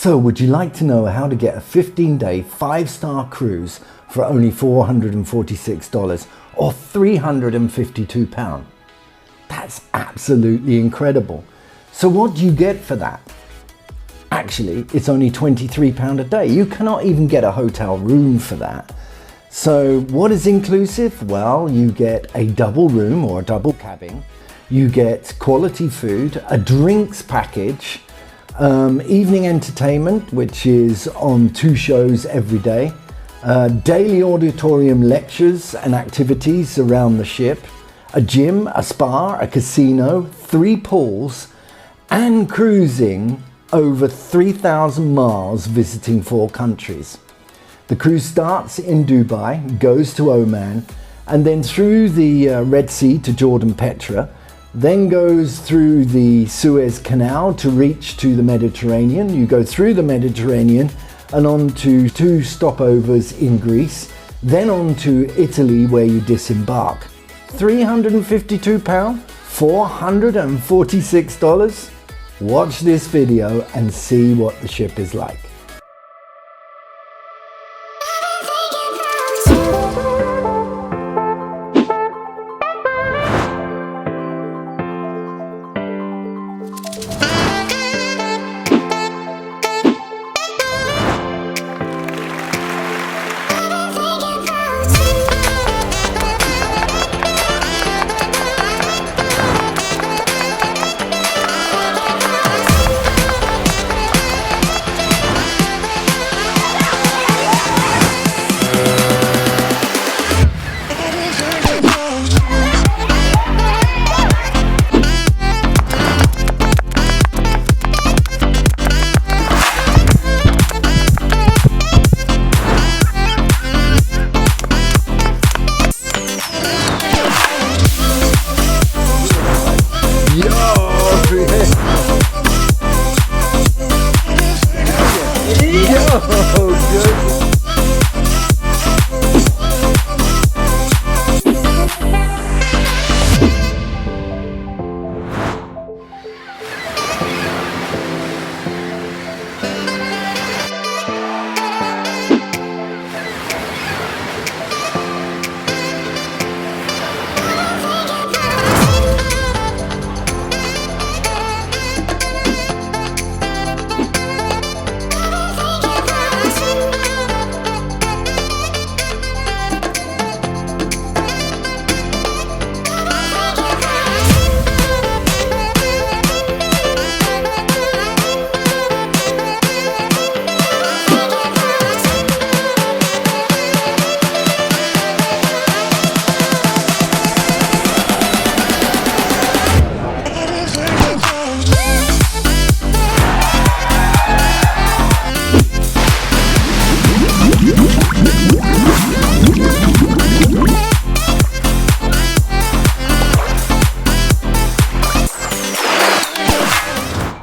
So would you like to know how to get a 15-day 5-star cruise for only $446 or £352? That's absolutely incredible. So what do you get for that? Actually, it's only £23 a day. You cannot even get a hotel room for that. So what is inclusive? Well, you get a double room or a double cabin. You get quality food, a drinks package, evening entertainment, which is on 2 shows every day, daily auditorium lectures and activities around the ship, a gym, a spa, a casino, 3 pools, and cruising over 3,000 miles visiting 4 countries. The cruise starts in Dubai, goes to Oman, and then through the Red Sea to Jordan Petra, then goes through the Suez Canal to reach to the Mediterranean. You go through the Mediterranean and on to 2 stopovers in Greece, then on to Italy where you disembark. £352? $446? Watch this video and see what the ship is like.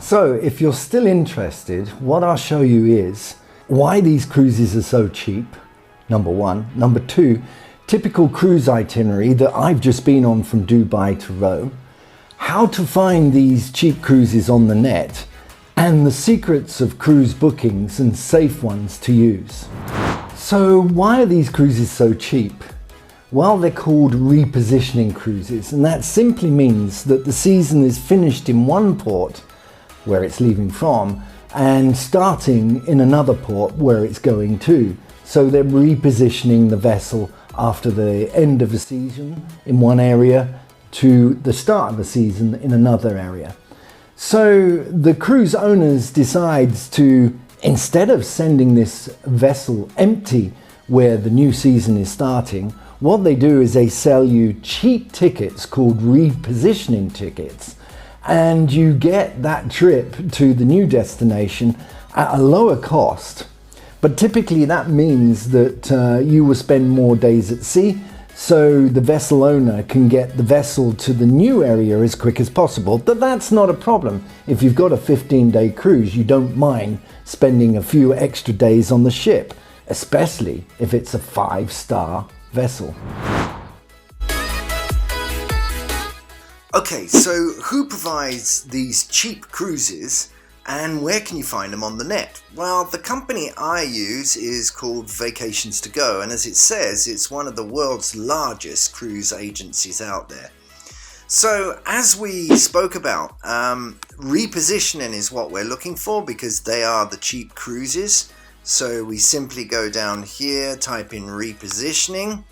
So if you're still interested, what I'll show you is why these cruises are so cheap, number 1. Number 2, typical cruise itinerary that I've just been on from Dubai to Rome, how to find these cheap cruises on the net, and the secrets of cruise bookings and safe ones to use. So why are these cruises so cheap? Well, they're called repositioning cruises, and that simply means that the season is finished in one port where it's leaving from and starting in another port where it's going to. So they're repositioning the vessel after the end of the season in one area to the start of the season in another area. So the cruise owners decides to, instead of sending this vessel empty where the new season is starting, what they do is they sell you cheap tickets called repositioning tickets, and you get that trip to the new destination at a lower cost. But typically that means that you will spend more days at sea, so the vessel owner can get the vessel to the new area as quick as possible. But that's not a problem. If you've got a 15-day cruise, you don't mind spending a few extra days on the ship, especially if it's a 5-star vessel. Okay, so who provides these cheap cruises And where can you find them on the net? Well, the company I use is called Vacations to Go, and as it says, it's one of the world's largest cruise agencies out there. So as we spoke about, repositioning is what we're looking for because they are the cheap cruises. So we simply go down here, type in repositioning,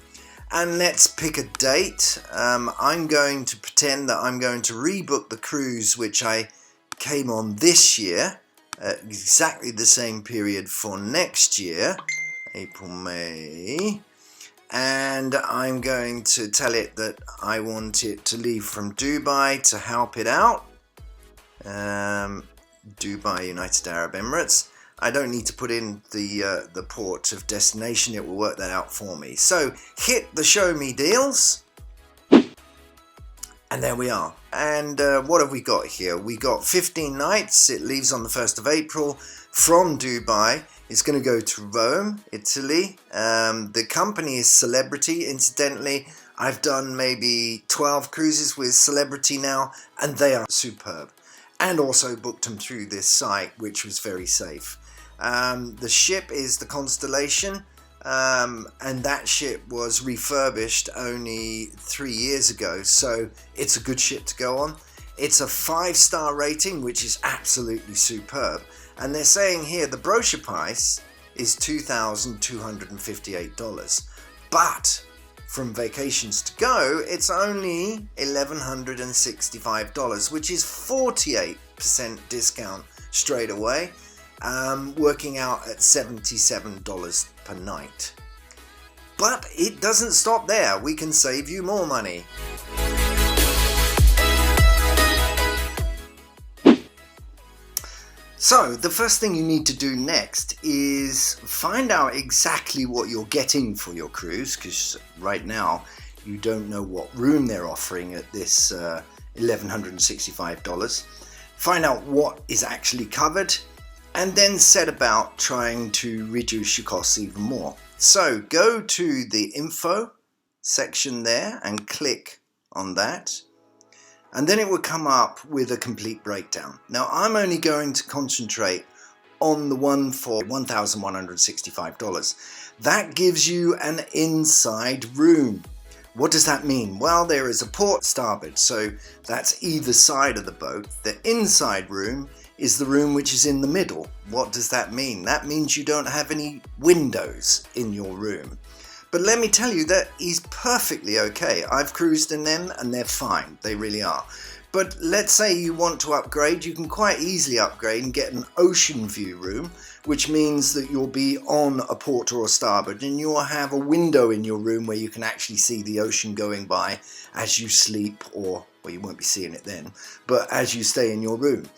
and let's pick a date. I'm going to pretend that I'm going to rebook the cruise which I came on this year at exactly the same period for next year, April, May, and I'm going to tell it that I want it to leave from Dubai to help it out. Dubai, United Arab Emirates. I don't need to put in the port of destination, it will work that out for me. So hit the show me deals. And there we are. And what have we got here? We got 15 nights. It leaves on the 1st of April from Dubai. It's going to go to Rome, Italy. The company is Celebrity. Incidentally, I've done maybe 12 cruises with Celebrity now, and they are superb. And also booked them through this site, which was very safe. The ship is the Constellation. And that ship was refurbished only 3 years ago, so it's a good ship to go on. It's a 5-star rating, which is absolutely superb, and they're saying here the brochure price is $2,258, but from Vacations to Go it's only $1,165, which is 48% discount straight away. Working out at $77 per night. But it doesn't stop there, we can save you more money. So the first thing you need to do next is find out exactly what you're getting for your cruise, because right now you don't know what room they're offering at this $1,165. Find out what is actually covered, and then set about trying to reduce your costs even more. So go to the info section there and click on that, and then it will come up with a complete breakdown. Now I'm only going to concentrate on the one for $1,165. That gives you an inside room. What does that mean? Well, there is a port starboard, so that's either side of the boat. The inside room is the room which is in the middle. What does that mean? That means you don't have any windows in your room. But let me tell you, that is perfectly okay. I've cruised in them and they're fine. They really are. But let's say you want to upgrade, you can quite easily upgrade and get an ocean view room, which means that you'll be on a port or a starboard and you'll have a window in your room where you can actually see the ocean going by as you sleep, or, well, you won't be seeing it then, but as you stay in your room.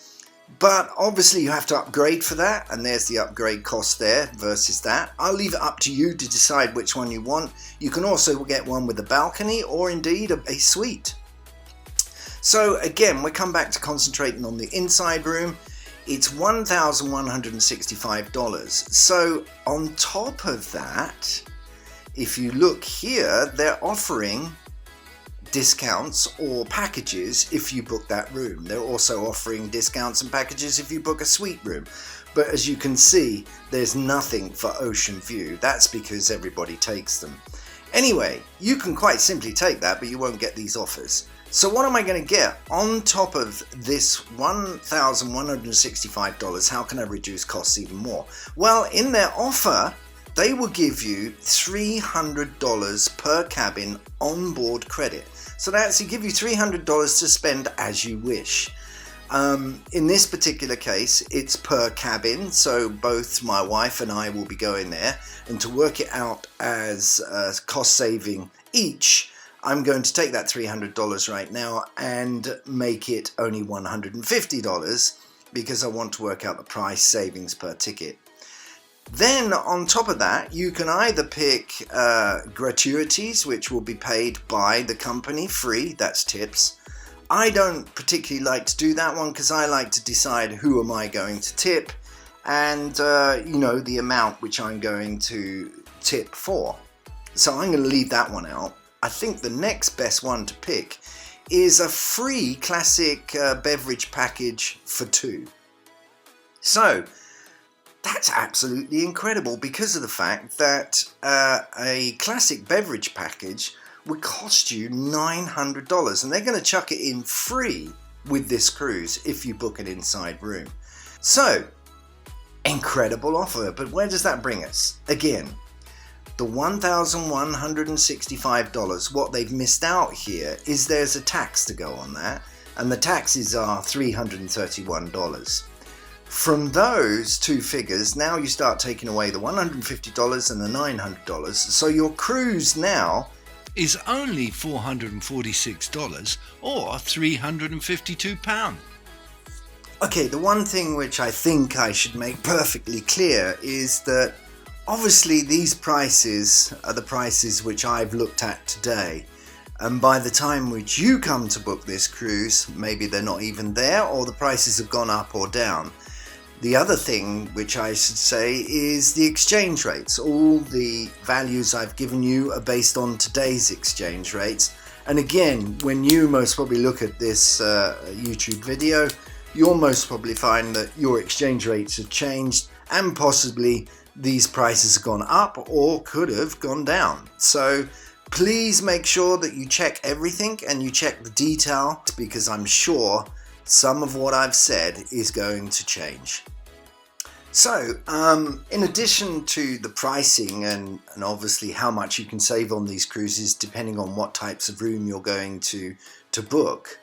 But obviously you have to upgrade for that, and there's the upgrade cost there versus that. I'll leave it up to you to decide which one you want. You can also get one with a balcony or indeed a suite. So again, we come back to concentrating on the inside room. It's $1,165. So on top of that, if you look here, they're offering discounts or packages if you book that room. They're also offering discounts and packages if you book a suite room. But as you can see, there's nothing for ocean view. That's because everybody takes them. Anyway, you can quite simply take that, but you won't get these offers. So what am I going to get on top of this $1,165? How can I reduce costs even more? Well, in their offer, they will give you $300 per cabin onboard credit. So that's to give you $300 to spend as you wish. In this particular case, it's per cabin, so both my wife and I will be going there, and to work it out as cost saving each, I'm going to take that $300 right now and make it only $150 because I want to work out the price savings per ticket. Then on top of that, you can either pick gratuities, which will be paid by the company free, that's tips. I don't particularly like to do that one because I like to decide who am I going to tip and you know, the amount which I'm going to tip for. So I'm going to leave that one out. I think the next best one to pick is a free classic beverage package for two. So that's absolutely incredible because of the fact that a classic beverage package would cost you $900, and they're going to chuck it in free with this cruise if you book an inside room. So, incredible offer, but where does that bring us? Again, the $1,165, what they've missed out here is there's a tax to go on that, and the taxes are $331. From those two figures, now you start taking away the $150 and the $900, so your cruise now is only $446 or £352. Okay, the one thing which I think I should make perfectly clear is that obviously these prices are the prices which I've looked at today, and by the time which you come to book this cruise, maybe they're not even there, or the prices have gone up or down. The other thing which I should say is the exchange rates. All the values I've given you are based on today's exchange rates. And again, when you most probably look at this YouTube video, you'll most probably find that your exchange rates have changed and possibly these prices have gone up or could have gone down. So please make sure that you check everything and you check the detail, because I'm sure some of what I've said is going to change. So, in addition to the pricing and obviously how much you can save on these cruises depending on what types of room you're going to book,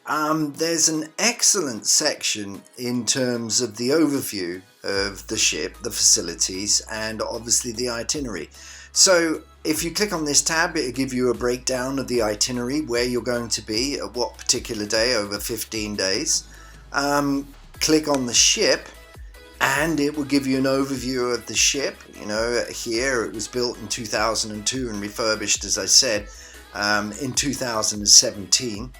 there's an excellent section in terms of the overview of the ship, the facilities, and obviously the itinerary. So if you click on this tab, it'll give you a breakdown of the itinerary, where you're going to be at what particular day over 15 days. Click on the ship and it will give you an overview of the ship. You know, here it was built in 2002 and refurbished, as I said, in 2017.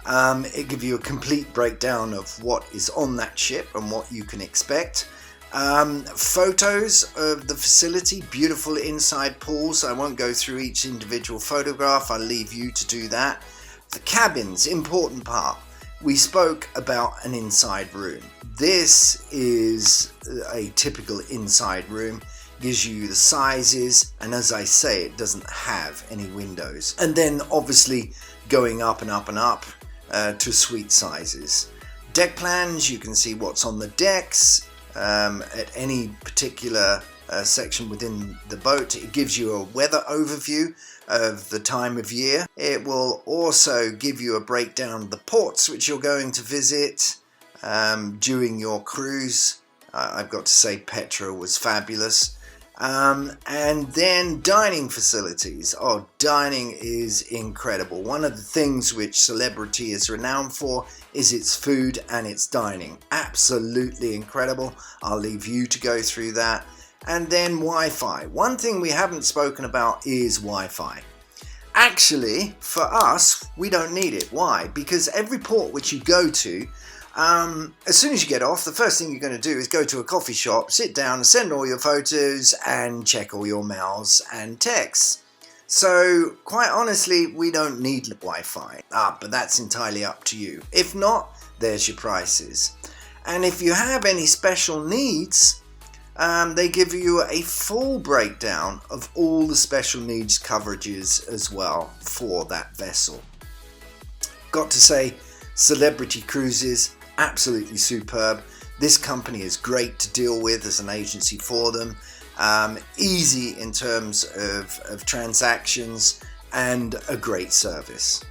It gives you a complete breakdown of what is on that ship and what you can expect. Photos of the facility, beautiful inside pools. I won't go through each individual photograph, I'll leave you to do that. The cabins, important part. We spoke about an inside room. This is a typical inside room. Gives you the sizes, and as I say, it doesn't have any windows. And then obviously going up and up and up to suite sizes. Deck plans, you can see what's on the decks at any particular section within the boat. It gives you a weather overview of the time of year. It will also give you a breakdown of the ports which you're going to visit during your cruise. I've got to say Petra was fabulous. And then dining facilities. Oh, dining is incredible. One of the things which Celebrity is renowned for is its food and its dining. Absolutely incredible. I'll leave you to go through that. And then Wi-Fi. One thing we haven't spoken about is Wi-Fi. Actually, for us, we don't need it. Why? Because every port which you go to, as soon as you get off, the first thing you're going to do is go to a coffee shop, sit down, send all your photos, and check all your mails and texts. So, quite honestly, we don't need Wi-Fi. But that's entirely up to you. If not, there's your prices. And if you have any special needs, they give you a full breakdown of all the special needs coverages as well for that vessel. Got to say, Celebrity Cruises, absolutely superb. This company is great to deal with as an agency for them. Easy in terms of transactions and a great service.